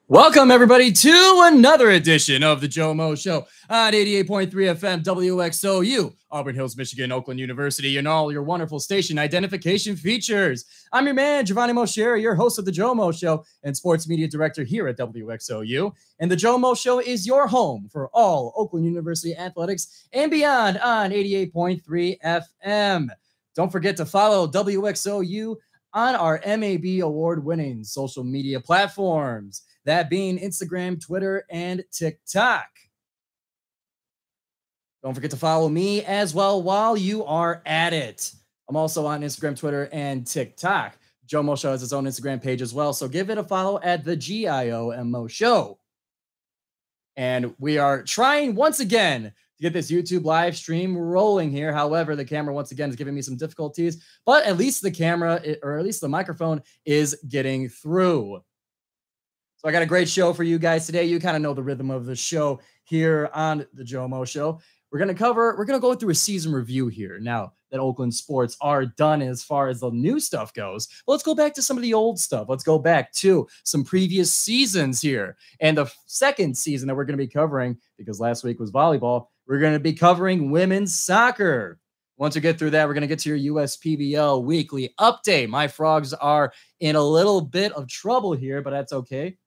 Welcome, everybody, to another edition of the GioMoShow on 88.3 FM WXOU, Auburn Hills, Michigan, Oakland University, and all your wonderful station identification features. I'm your man, Giovanni Mosher, your host of the GioMoShow and sports media director here at WXOU. And the GioMoShow is your home for all Oakland University athletics and beyond on 88.3 FM. Don't forget to follow WXOU on our MAB award-winning social media platforms, that being Instagram, Twitter, and TikTok. Don't forget to follow me as well while you are at it. I'm also on Instagram, Twitter, and TikTok. GioMoShow has its own Instagram page as well, so give it a follow at the GioMoShow. And we are trying once again to get this YouTube live stream rolling here. However, the camera once again is giving me some difficulties, but at least the camera, or at least the microphone, is getting through. So I got a great show for you guys today. You kind of know the rhythm of the show here on the GioMoShow. We're going to go through a season review here now that Oakland sports are done as far as the new stuff goes. Well, let's go back to some of the old stuff. Let's go back to some previous seasons here. And the second season that we're going to be covering, because last week was volleyball, we're going to be covering women's soccer. Once we get through that, we're going to get to your USPBL weekly update. My Frogs are in a little bit of trouble here, but that's okay.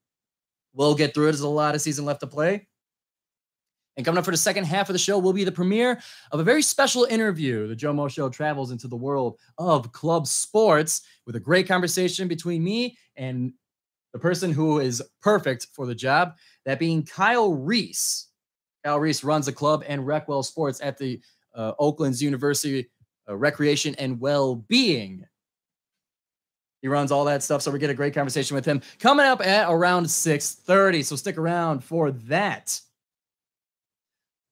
We'll get through it. There's a lot of season left to play. And coming up for the second half of the show will be the premiere of a very special interview. The GioMoShow travels into the world of club sports with a great conversation between me and the person who is perfect for the job, that being Kyle Reese. Kyle Reese runs the club and Recwell Sports at the Oakland's University Recreation and Well-Being. He runs all that stuff, so we get a great conversation with him coming up at around 6:30, so stick around for that.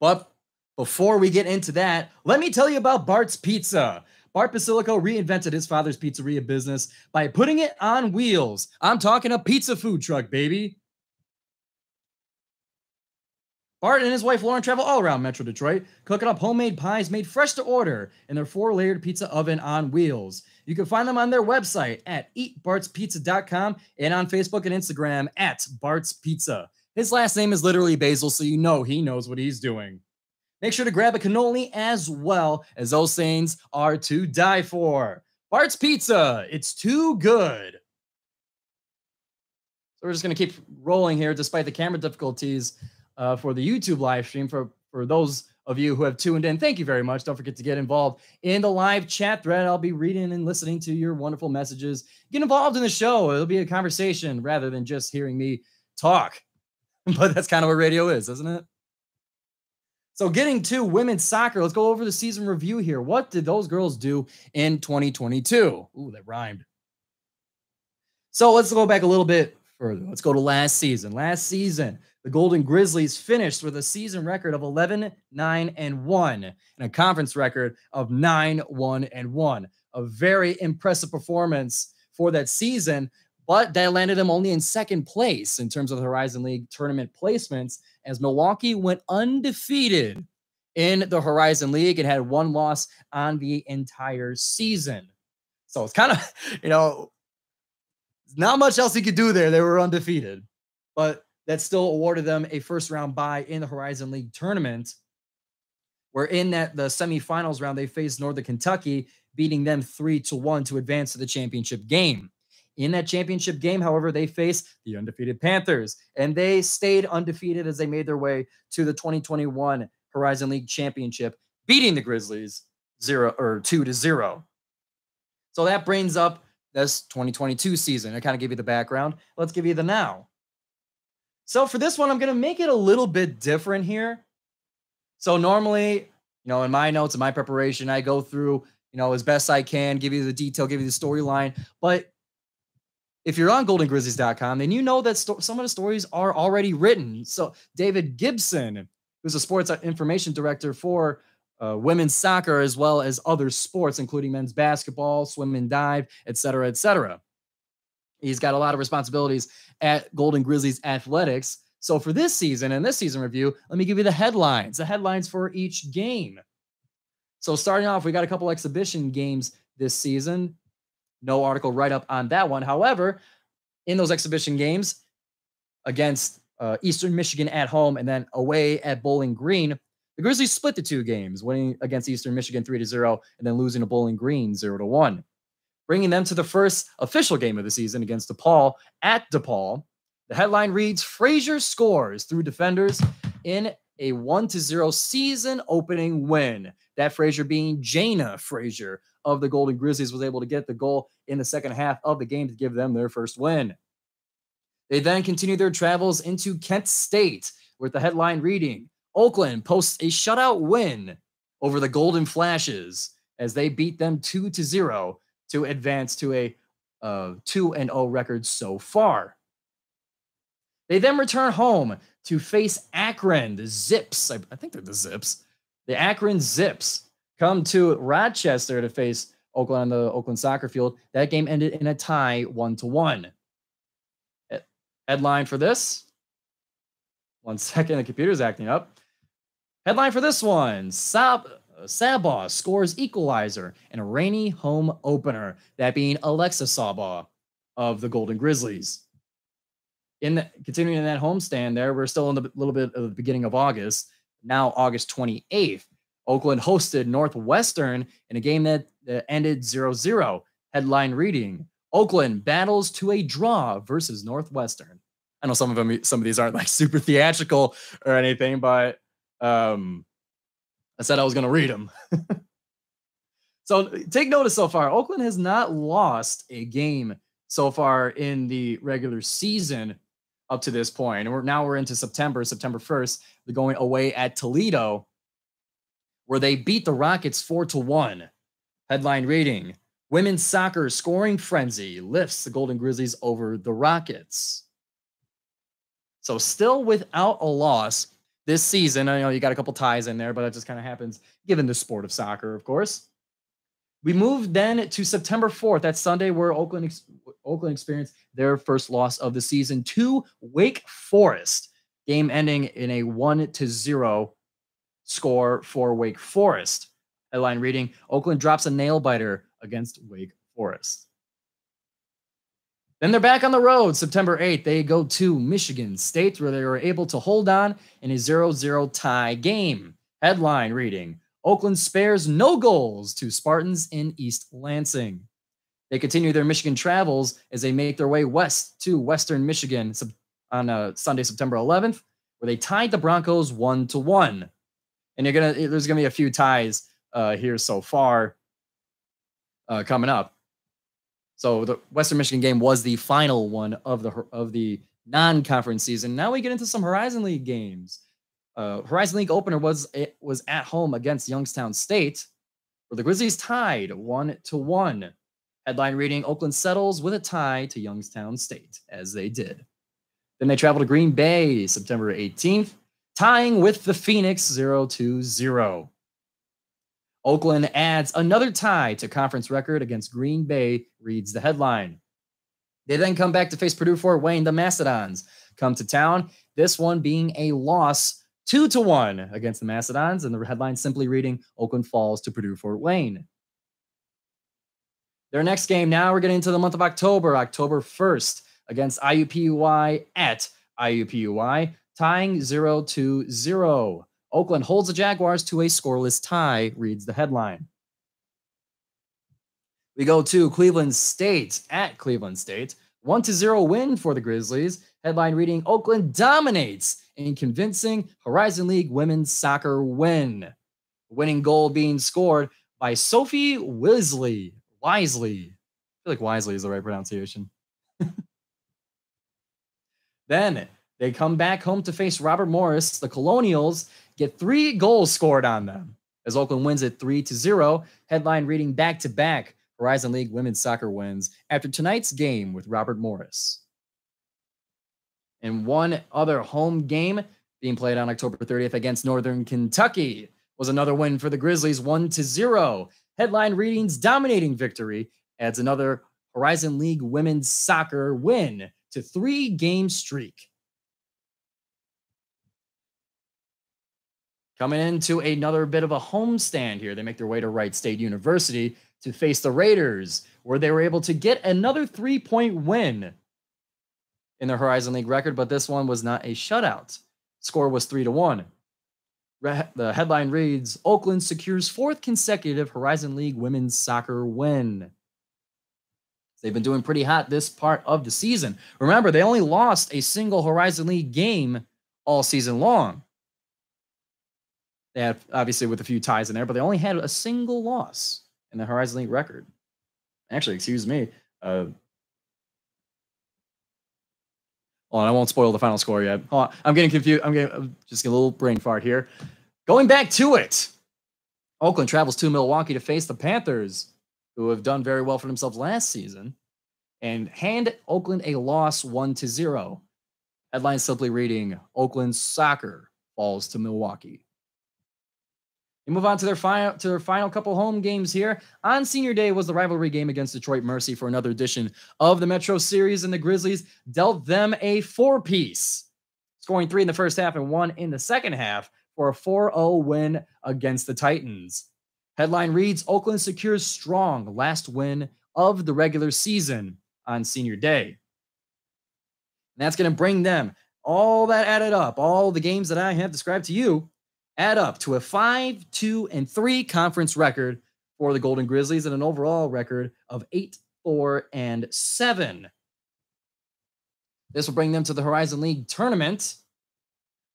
But before we get into that, let me tell you about Bart's Pizza. Bart Basilico reinvented his father's pizzeria business by putting it on wheels. I'm talking a pizza food truck, baby. Bart and his wife Lauren travel all around Metro Detroit, cooking up homemade pies made fresh to order in their 4-layered pizza oven on wheels. You can find them on their website at eatbartspizza.com and on Facebook and Instagram at Bart's Pizza. His last name is literally Basil, so you know he knows what he's doing. Make sure to grab a cannoli as well, as those things are to die for. Bart's Pizza, it's too good. So we're just going to keep rolling here despite the camera difficulties for the YouTube live stream. For those of you who have tuned in, thank you very much. Don't forget to get involved in the live chat thread. I'll be reading and listening to your wonderful messages. Get involved in the show. It'll be a conversation rather than just hearing me talk. But that's kind of what radio is, isn't it? So getting to women's soccer, let's go over the season review here. What did those girls do in 2022? Ooh, that rhymed. So let's go back a little bit further. Let's go to last season. Last season, the Golden Grizzlies finished with a season record of 11-9-1 and a conference record of 9-1-1. A very impressive performance for that season, but that landed them only in second place in terms of the Horizon League tournament placements, as Milwaukee went undefeated in the Horizon League and had one loss on the entire season. So it's kind of, not much else he could do there. They were undefeated, but that still awarded them a first-round bye in the Horizon League tournament, where in the semifinals round, they faced Northern Kentucky, beating them 3-1 to advance to the championship game. In that championship game, however, they faced the undefeated Panthers, and they stayed undefeated as they made their way to the 2021 Horizon League Championship, beating the Grizzlies 2-0. So that brings up this 2022 season. I kind of give you the background. Let's give you the now. So for this one, I'm going to make it a little bit different here. So normally, in my notes, in my preparation, I go through, as best I can, give you the detail, give you the storyline. But if you're on GoldenGrizzlies.com, then you know that some of the stories are already written. So David Gibson, who's a sports information director for women's soccer, as well as other sports, including men's basketball, swim and dive, et cetera, et cetera. He's got a lot of responsibilities at Golden Grizzlies Athletics. So for this season and this season review, let me give you the headlines for each game. So starting off, we got a couple exhibition games this season. No article write-up on that one. However, in those exhibition games, against Eastern Michigan at home, and then away at Bowling Green. The Grizzlies split the two games, winning against Eastern Michigan 3-0, and then losing to Bowling Green 0-1, bringing them to the first official game of the season against DePaul at DePaul. The headline reads, Frazier scores through defenders in a 1-0 season opening win. That Frazier being Jana Frazier of the Golden Grizzlies was able to get the goal in the second half of the game to give them their first win. They then continue their travels into Kent State with the headline reading, Oakland posts a shutout win over the Golden Flashes as they beat them 2-0 to advance to a 2-0 record so far. They then return home to face Akron, the Zips. I think they're the Zips. The Akron Zips come to Rochester to face Oakland on the Oakland soccer field. That game ended in a tie 1-1. Headline for this. 1 second, the computer's acting up. Headline for this one. Sabaw scores equalizer in a rainy home opener. That being Alexa Sabaw of the Golden Grizzlies. Continuing in that homestand there, we're still in the little bit of the beginning of August. Now August 28th. Oakland hosted Northwestern in a game that ended 0-0. Headline reading, Oakland battles to a draw versus Northwestern. I know some of these aren't like super theatrical or anything, but I said I was going to read them. So take notice so far. Oakland has not lost a game so far in the regular season up to this point. And we're into September 1st. They're going away at Toledo, where they beat the Rockets 4-1. Headline reading, women's soccer scoring frenzy lifts the Golden Grizzlies over the Rockets. So still without a loss this season. I know you got a couple ties in there, but that just kind of happens given the sport of soccer, of course. We move then to September 4th. That's Sunday, where Oakland experienced their first loss of the season to Wake Forest. Game ending in a 1-0 score for Wake Forest. Headline reading, Oakland drops a nail-biter against Wake Forest. Then they're back on the road. September 8th, they go to Michigan State, where they were able to hold on in a 0-0 tie game. Headline reading, Oakland spares no goals to Spartans in East Lansing. They continue their Michigan travels as they make their way west to Western Michigan on Sunday, September 11th, where they tied the Broncos 1-1. And there's gonna be a few ties here so far coming up. So the Western Michigan game was the final one of the non-conference season. Now we get into some Horizon League games. Horizon League opener was at home against Youngstown State, where the Grizzlies tied 1-1. Headline reading, Oakland settles with a tie to Youngstown State, as they did. Then they travel to Green Bay September 18th, tying with the Phoenix 0-0. Oakland adds another tie to conference record against Green Bay, reads the headline. They then come back to face Purdue Fort Wayne. The Mastodons come to town, this one being a loss 2-1 against the Mastodons, and the headline simply reading, Oakland falls to Purdue Fort Wayne. Their next game, now we're getting into the month of October 1st, against IUPUI at IUPUI, tying 0-0. Oakland holds the Jaguars to a scoreless tie, reads the headline. We go to Cleveland State at Cleveland State. 1-0 win for the Grizzlies. Headline reading, Oakland dominates in convincing Horizon League women's soccer win. Winning goal being scored by Sophie Wisely. Wisely. I feel like Wisely is the right pronunciation. Then they come back home to face Robert Morris. The Colonials get 3 goals scored on them as Oakland wins it 3-0. Headline reading, back-to-back Horizon League women's soccer wins after tonight's game with Robert Morris. And one other home game being played on October 30th against Northern Kentucky was another win for the Grizzlies, 1-0. Headline readings, dominating victory adds another Horizon League women's soccer win to 3-game streak. Coming into another bit of a homestand here, they make their way to Wright State University to face the Raiders, where they were able to get another 3-point win in the Horizon League record, but this one was not a shutout. Score was 3-1. The headline reads, Oakland secures 4th consecutive Horizon League women's soccer win. They've been doing pretty hot this part of the season. Remember, they only lost a single Horizon League game all season long. They had, obviously, with a few ties in there, but they only had a single loss in the Horizon League record. Actually, excuse me. Oh, I won't spoil the final score yet. Oh, I'm getting confused. I'm just a little brain fart here. Going back to it. Oakland travels to Milwaukee to face the Panthers, who have done very well for themselves last season, and hand Oakland a loss 1-0. Headline simply reading, Oakland soccer falls to Milwaukee. We move on to their final couple home games here. On Senior Day was the rivalry game against Detroit Mercy for another edition of the Metro Series, and the Grizzlies dealt them a 4-piece, scoring 3 in the first half and 1 in the second half for a 4-0 win against the Titans. Headline reads, Oakland secures strong last win of the regular season on Senior Day. And that's going to bring them, all that added up, all the games that I have described to you, add up to a 5-2-3 conference record for the Golden Grizzlies and an overall record of 8-4-7. This will bring them to the Horizon League tournament,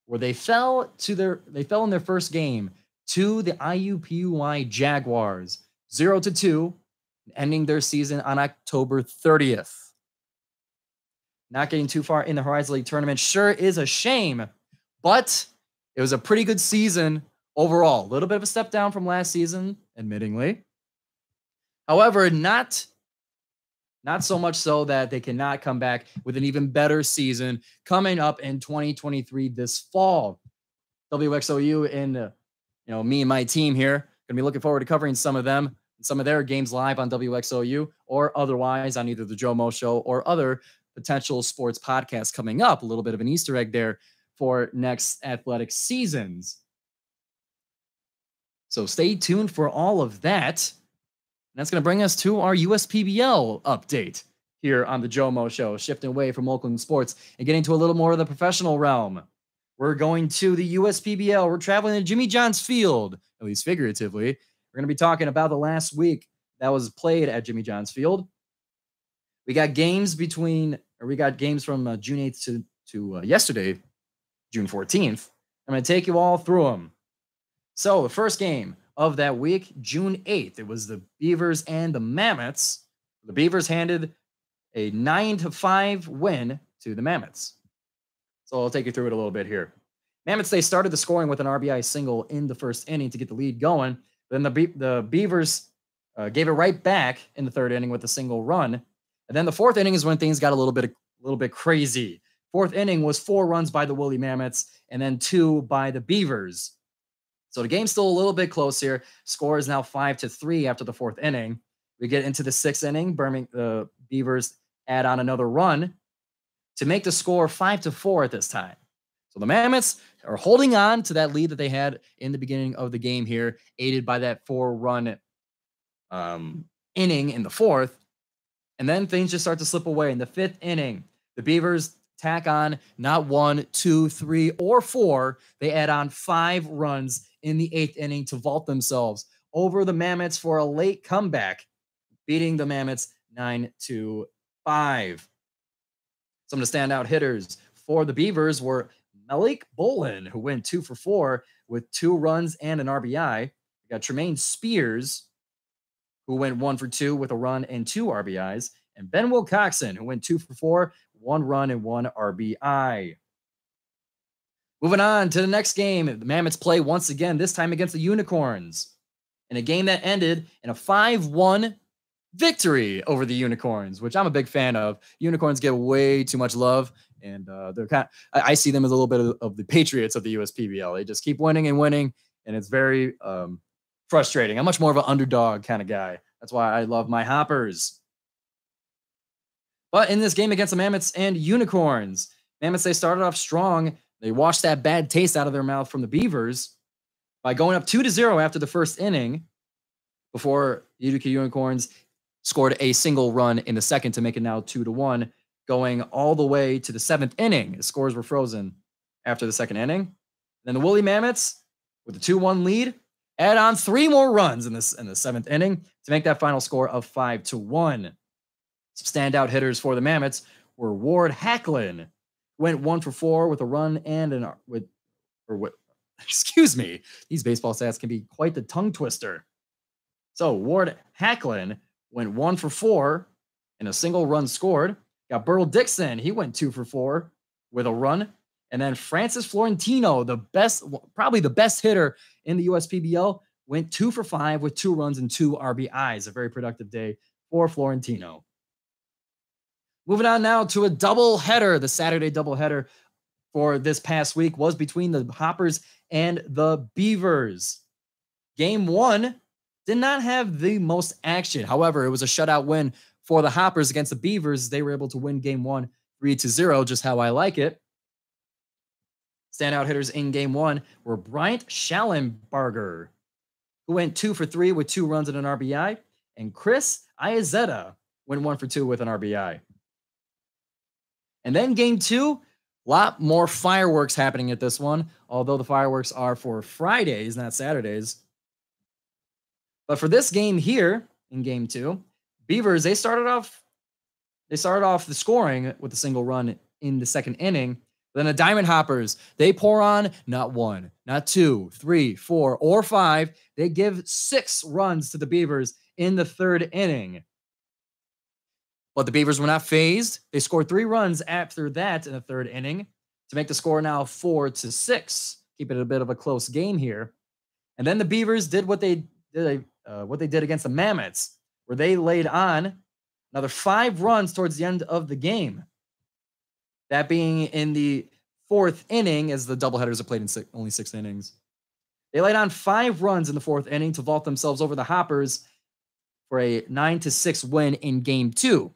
where they fell in their first game to the IUPUI Jaguars, 0-2, ending their season on October 30th. Not getting too far in the Horizon League tournament sure is a shame, but it was a pretty good season overall. A little bit of a step down from last season, admittingly. However, not so much so that they cannot come back with an even better season coming up in 2023 this fall. WXOU and me and my team here going to be looking forward to covering some of them, some of their games live on WXOU or otherwise on either the GioMoShow or other potential sports podcasts coming up. A little bit of an Easter egg there for next athletic seasons. So stay tuned for all of that. And that's going to bring us to our USPBL update here on the GioMoShow, shifting away from Oakland sports and getting to a little more of the professional realm. We're going to the USPBL. We're traveling to Jimmy John's Field, at least figuratively. We're going to be talking about the last week that was played at Jimmy John's Field. We got games from June 8th to yesterday, June 14th. I'm going to take you all through them. So the first game of that week, June 8th, it was the Beavers and the Mammoths. The Beavers handed a 9-5 win to the Mammoths. So I'll take you through it a little bit here. Mammoths, they started the scoring with an RBI single in the first inning to get the lead going. Then the Beavers gave it right back in the third inning with a single run. And then the fourth inning is when things got a little bit crazy. Fourth inning was 4 runs by the Woolly Mammoths and then 2 by the Beavers. So the game's still a little bit close here. Score is now 5-3 after the fourth inning. We get into the sixth inning. The Beavers add on another run to make the score 5-4 at this time. So the Mammoths are holding on to that lead that they had in the beginning of the game here, aided by that 4-run inning in the fourth. And then things just start to slip away. In the fifth inning, the Beavers tack on not 1, 2, 3, or 4. They add on 5 runs in the eighth inning to vault themselves over the Mammoths for a late comeback, beating the Mammoths 9-5. Some of the standout hitters for the Beavers were Malik Bolin, who went 2 for 4 with 2 runs and an RBI. We got Tremaine Spears, who went 1 for 2 with a run and 2 RBIs, and Ben Wilcoxon, who went 2 for 4, 1 run and 1 RBI. Moving on to the next game, the Mammoths play once again, this time against the Unicorns, in a game that ended in a 5-1 victory over the Unicorns, which I'm a big fan of. Unicorns get way too much love, and I see them as a little bit of the Patriots of the USPBL. They just keep winning and winning, and it's very frustrating. I'm much more of an underdog kind of guy. That's why I love my Hoppers. But in this game against the Mammoths and Unicorns, Mammoths, they started off strong. They washed that bad taste out of their mouth from the Beavers by going up 2-0 after the first inning before Utica Unicorns scored a single run in the second to make it now 2-1 going all the way to the 7th inning. The scores were frozen after the 2nd inning. Then the Woolly Mammoths, with a 2-1 lead, add on 3 more runs in the 7th inning to make that final score of 5-1. Some standout hitters for the Mammoths were Ward Hacklin, went 1 for 4 with a run and excuse me, these baseball stats can be quite the tongue twister. So Ward Hacklin went 1 for 4 and a single run scored. Got Burl Dixon, he went 2 for 4 with a run. And then Francis Florentino, probably the best hitter in the USPBL, went 2 for 5 with 2 runs and 2 RBIs. A very productive day for Florentino. Moving on now to a doubleheader. The Saturday doubleheader for this past week was between the Hoppers and the Beavers. Game 1 did not have the most action. However, it was a shutout win for the Hoppers against the Beavers. They were able to win Game 1 3-0, just how I like it. Standout hitters in Game 1 were Bryant Schallenbarger, who went 2 for 3 with 2 runs and an RBI, and Chris Iazetta went 1 for 2 with an RBI. And then Game 2, a lot more fireworks happening at this one, although the fireworks are for Fridays, not Saturdays. But for this game here, in Game 2, Beavers, they started off the scoring with a single run in the 2nd inning. Then the Diamond Hoppers, they pour on not 1, not 2, 3, 4, or 5. They give 6 runs to the Beavers in the 3rd inning. But the Beavers were not phased. They scored 3 runs after that in the 3rd inning to make the score now 4-6. Keep it a bit of a close game here. And then the Beavers did what they did against the Mammoths, where they laid on another 5 runs towards the end of the game. That being in the 4th inning, as the doubleheaders are played in only 6 innings. They laid on 5 runs in the 4th inning to vault themselves over the Hoppers for a 9-6 win in Game 2.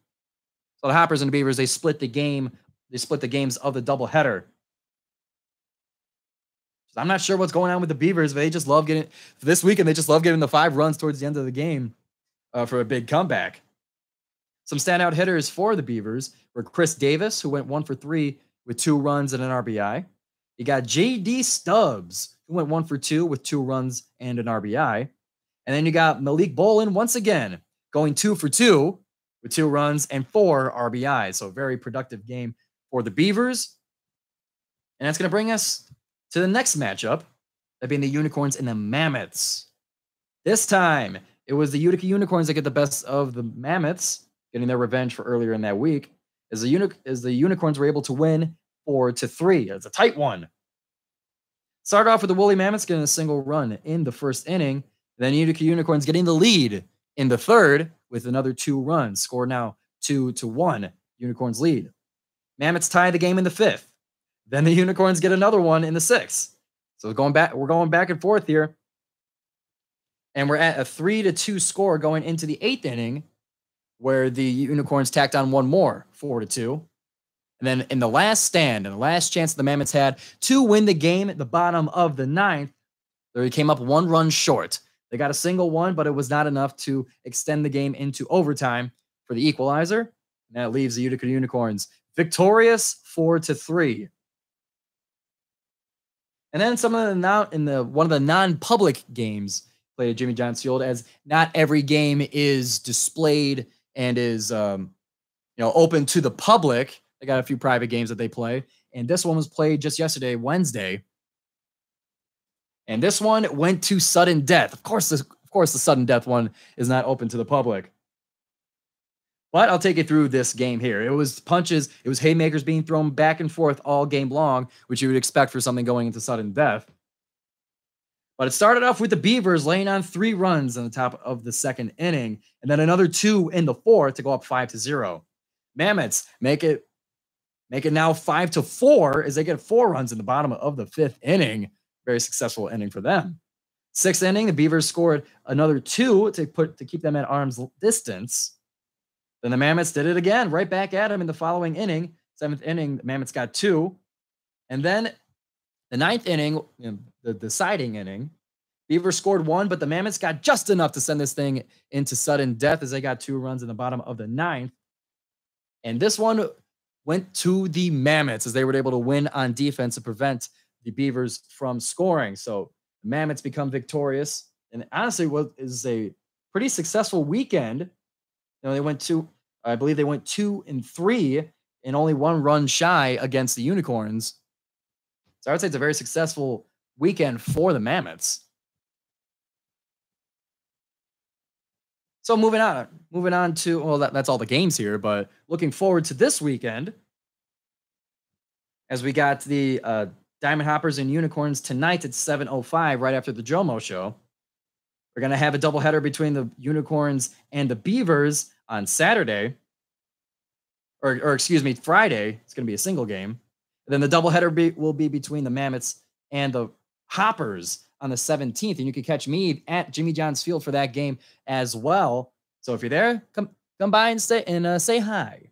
So the Hoppers and the Beavers, they split the game. They split the games of the doubleheader. I'm not sure what's going on with the Beavers, but they just love getting this weekend. They just love getting the 5 runs towards the end of the game for a big comeback. Some standout hitters for the Beavers were Chris Davis, who went 1 for 3 with 2 runs and an RBI. You got J.D. Stubbs, who went 1 for 2 with 2 runs and an RBI. And then you got Malik Bolin once again going 2 for 2 with 2 runs and 4 RBIs. So a very productive game for the Beavers. And that's going to bring us to the next matchup, that being the Unicorns and the Mammoths. This time, it was the Utica Unicorns that get the best of the Mammoths, getting their revenge for earlier in that week, as the Unicorns were able to win 4-3. It's a tight one. Started off with the Woolly Mammoths getting a single run in the 1st inning. Then Utica Unicorns getting the lead in the 3rd with another 2 runs. Score now 2-1. Unicorns lead. Mammoths tie the game in the 5th. Then the Unicorns get another one in the 6th. So we're going back and forth here. And we're at a 3-2 score going into the 8th inning, where the Unicorns tacked on one more, 4-2. And then in the last stand, and the last chance the Mammoths had to win the game at the bottom of the 9th, they came up 1 run short. They got a single one, but it was not enough to extend the game into overtime for the equalizer. And that leaves the Utica Unicorns victorious 4-3. And then one of the non-public games played at Jimmy John's Field, as not every game is displayed and is open to the public. They got a few private games that they play, and this one was played just yesterday, Wednesday. And this one went to sudden death. Of course, the sudden death one is not open to the public. But I'll take you through this game here. It was punches. It was haymakers being thrown back and forth all game long, which you would expect for something going into sudden death. But it started off with the Beavers laying on 3 runs on the top of the 2nd inning, and then another 2 in the 4th to go up 5-0. Mammoths make it now 5-4 as they get 4 runs in the bottom of the 5th inning. Very successful inning for them. 6th inning, the Beavers scored another 2 to keep them at arm's distance. Then the Mammoths did it again, right back at them in the following inning. 7th inning, the Mammoths got 2. And then the 9th inning, the deciding inning, Beavers scored 1, but the Mammoths got just enough to send this thing into sudden death as they got 2 runs in the bottom of the 9th. And this one went to the Mammoths as they were able to win on defense to prevent the Beavers from scoring. So the Mammoths become victorious. And honestly, what is a pretty successful weekend. They went I believe they went 2-3 and only one run shy against the Unicorns. So I would say it's a very successful weekend for the Mammoths. So moving on to, well, that's all the games here, but looking forward to this weekend as we got the Diamond Hoppers and Unicorns tonight at 7:05 right after the GioMoShow. We're going to have a doubleheader between the Unicorns and the Beavers on Saturday. Or excuse me, Friday. It's going to be a single game. And then the doubleheader will be between the Mammoths and the Hoppers on the 17th. And you can catch me at Jimmy John's Field for that game as well. So if you're there, come by and say hi.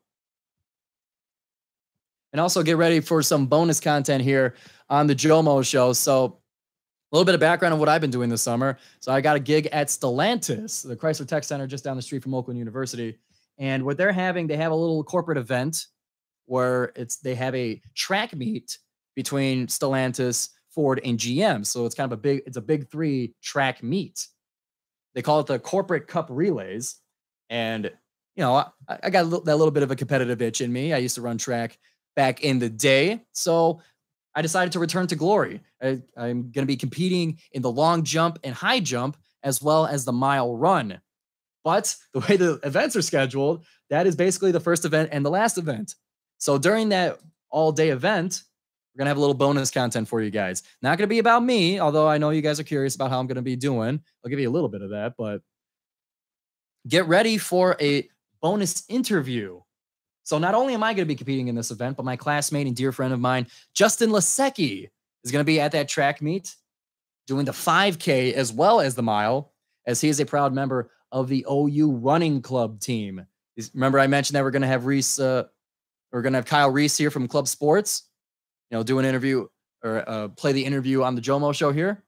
And also get ready for some bonus content here on the GioMoShow. So a little bit of background on what I've been doing this summer. So I got a gig at Stellantis, the Chrysler Tech Center just down the street from Oakland University. And what they have a little corporate event where they have a track meet between Stellantis, Ford, and GM. So it's kind of a big three track meet. They call it the Corporate Cup Relays. And, I got that little bit of a competitive itch in me. I used to run track back in the day. So I decided to return to glory. I'm going to be competing in the long jump and high jump, as well as the mile run. But the way the events are scheduled, that is basically the first event and the last event. So during that all-day event, we're going to have a little bonus content for you guys. Not going to be about me, although I know you guys are curious about how I'm going to be doing. I'll give you a little bit of that, but get ready for a bonus interview. So not only am I going to be competing in this event, but my classmate and dear friend of mine, Justin Lasecki, is going to be at that track meet doing the 5K as well as the mile, as he is a proud member of the OU running club team. Remember I mentioned that we're going to have Kyle Reese here from Club Sports, do an interview or play the interview on the GioMoShow here.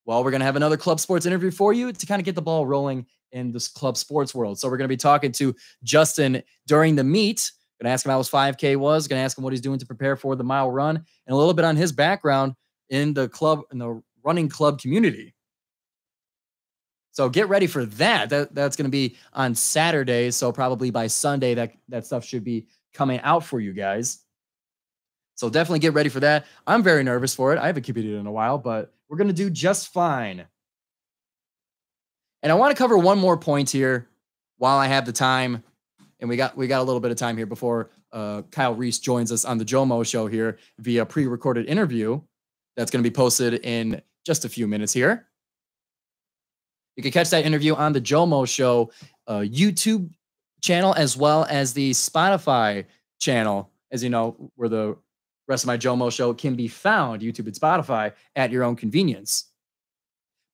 Well, we're going to have another Club Sports interview for you to kind of get the ball rolling in this Club Sports world. So we're going to be talking to Justin during the meet. Going to ask him how his 5K was. Going to ask him what he's doing to prepare for the mile run and a little bit on his background in the running club community. So get ready for that. That's going to be on Saturday. So probably by Sunday, that stuff should be coming out for you guys. So definitely get ready for that. I'm very nervous for it. I haven't competed in a while, but we're going to do just fine. And I want to cover one more point here while I have the time. And we got a little bit of time here before Kyle Reese joins us on the GioMoShow here via pre-recorded interview. That's going to be posted in just a few minutes here. You can catch that interview on the GioMoShow YouTube channel as well as the Spotify channel, as you know, where the rest of my GioMoShow can be found, YouTube and Spotify, at your own convenience.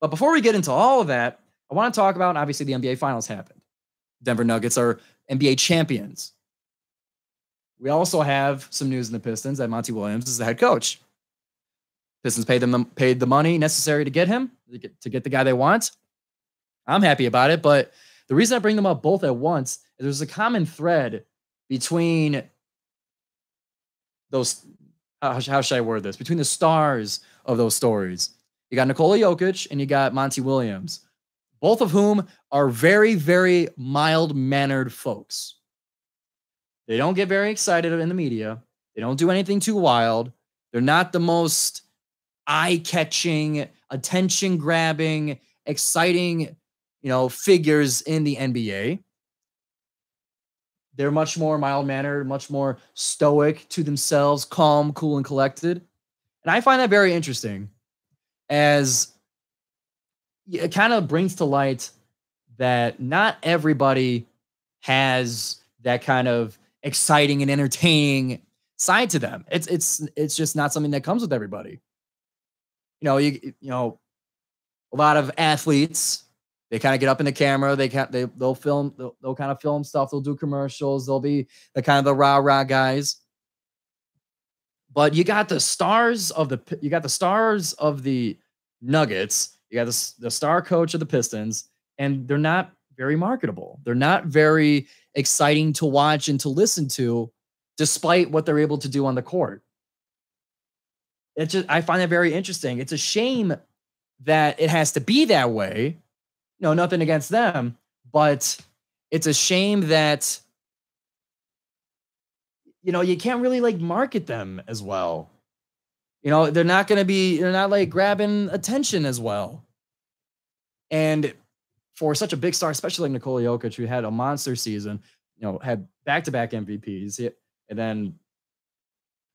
But before we get into all of that, I want to talk about, obviously, the NBA Finals happened. Denver Nuggets are NBA champions. We also have some news in the Pistons that Monty Williams is the head coach. Pistons paid the money necessary to get him, to get the guy they want. I'm happy about it, but the reason I bring them up both at once is there's a common thread between those, how should I word this? Between the stars of those stories. You got Nikola Jokic and you got Monty Williams, both of whom are very, very mild-mannered folks. They don't get very excited in the media. They don't do anything too wild. They're not the most eye-catching, attention-grabbing, exciting, figures in the NBA. They're much more mild-mannered, much more stoic to themselves, calm, cool, and collected. And I find that very interesting, as it kind of brings to light that not everybody has that kind of exciting and entertaining side to them. It's just not something that comes with everybody. A lot of athletes, they kind of get up in the camera. They'll film. They'll kind of film stuff. They'll do commercials. They'll be the rah guys. But you got the stars of the Nuggets. You got the star coach of the Pistons, and they're not very marketable. They're not very exciting to watch and to listen to despite what they're able to do on the court. I find that very interesting. It's a shame that it has to be that way. No, nothing against them, but it's a shame that you can't really like market them as well. They're not like grabbing attention as well. And for such a big star, especially like Nikola Jokic, who had a monster season, had back-to-back MVPs, and then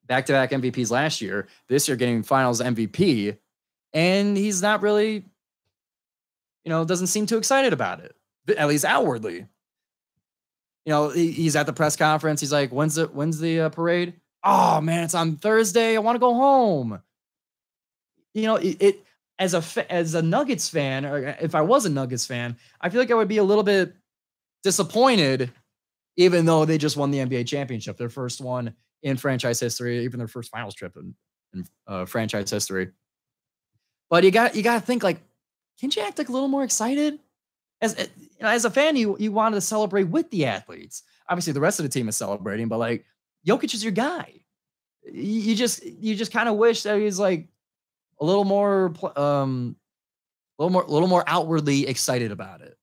back-to-back MVPs last year, this year getting finals MVP, and he's not really, doesn't seem too excited about it, at least outwardly. He's at the press conference. He's like, when's the parade? Oh man, it's on Thursday. I want to go home. It as a Nuggets fan, or if I was a Nuggets fan, I feel like I would be a little bit disappointed, even though they just won the NBA championship, their first one in franchise history, even their first finals trip in franchise history. But you got to think like, can't you act like a little more excited? As a fan, you wanted to celebrate with the athletes. Obviously, the rest of the team is celebrating, but like Jokic is your guy. You just kind of wish that he's like a little more outwardly excited about it.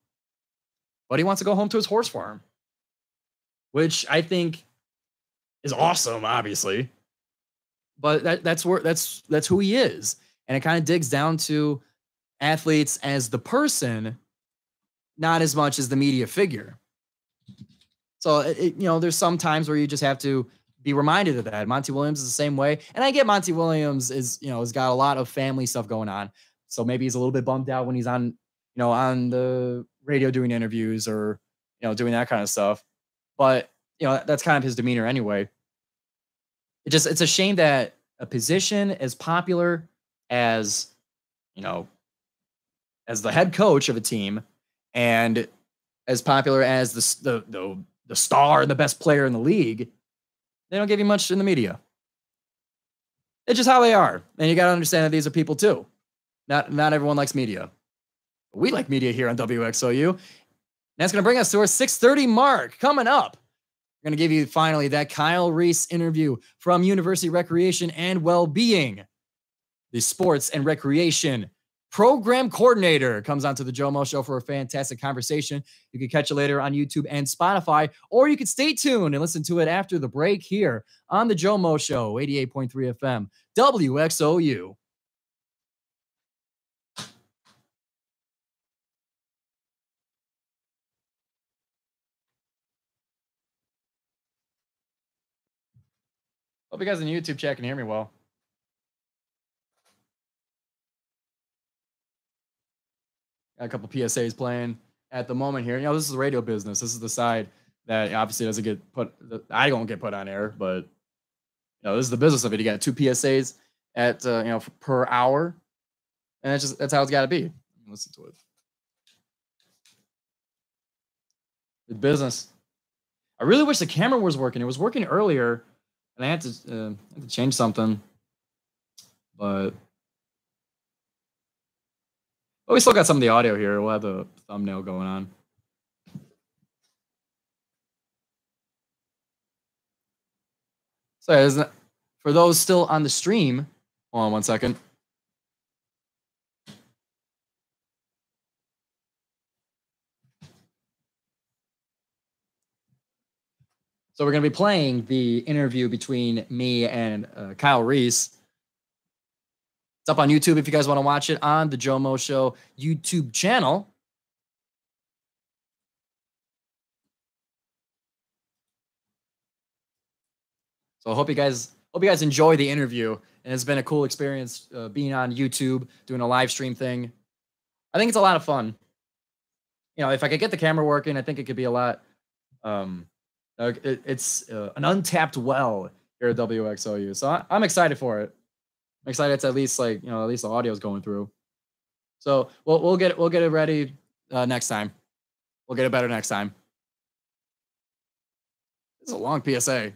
But he wants to go home to his horse farm, which I think is awesome, obviously. But that's who he is, and it kind of digs down to athletes as the person, not as much as the media figure. So there's some times where you just have to be reminded of that. Monty Williams is the same way, and I get Monty Williams has got a lot of family stuff going on, so maybe he's a little bit bummed out when he's on on the radio doing interviews or doing that kind of stuff. But that's kind of his demeanor anyway. It's a shame that a position as popular as as the head coach of a team and as popular as the star and the best player in the league, they don't give you much in the media. It's just how they are. And you got to understand that these are people too. Not everyone likes media. We like media here on WXOU. And that's going to bring us to our 6:30 mark. Coming up, we're going to give you finally that Kyle Reese interview from University Recreation and Wellbeing. The sports and recreation program coordinator comes onto the GioMoShow for a fantastic conversation. You can catch it later on YouTube and Spotify, or you can stay tuned and listen to it after the break here on the GioMoShow, 88.3 FM, WXOU. Hope you guys in YouTube chat can hear me well. Got a couple PSAs playing at the moment here. This is the radio business. This is the side that obviously doesn't get put. I don't get put on air, but this is the business of it. You got 2 PSAs at per hour, and that's how it's got to be. Listen to it. The business. I really wish the camera was working. It was working earlier, and I had to change something, but we still got some of the audio here. We'll have the thumbnail going on. So for those still on the stream, hold on one second. So we're going to be playing the interview between me and Kyle Reese. It's up on YouTube if you guys want to watch it on the GioMoShow YouTube channel. So I hope you guys enjoy the interview, and it's been a cool experience being on YouTube, doing a live stream thing. I think it's a lot of fun. If I could get the camera working, I think it could be a lot. It's an untapped well here at WXOU, so I'm excited for it. I'm excited to at least at least the audio is going through. So we'll get it ready next time. We'll get it better next time. It's a long PSA.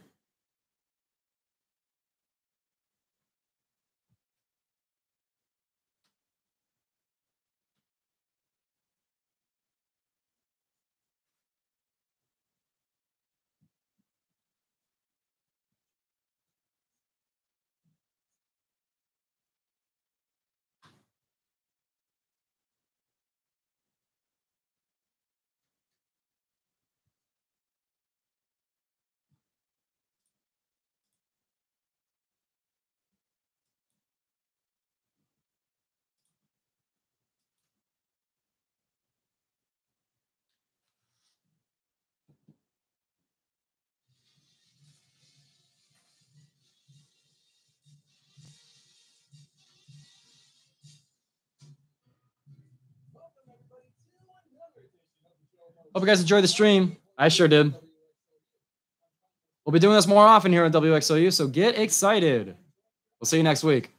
Hope you guys enjoyed the stream. I sure did. We'll be doing this more often here at WXOU, so get excited. We'll see you next week.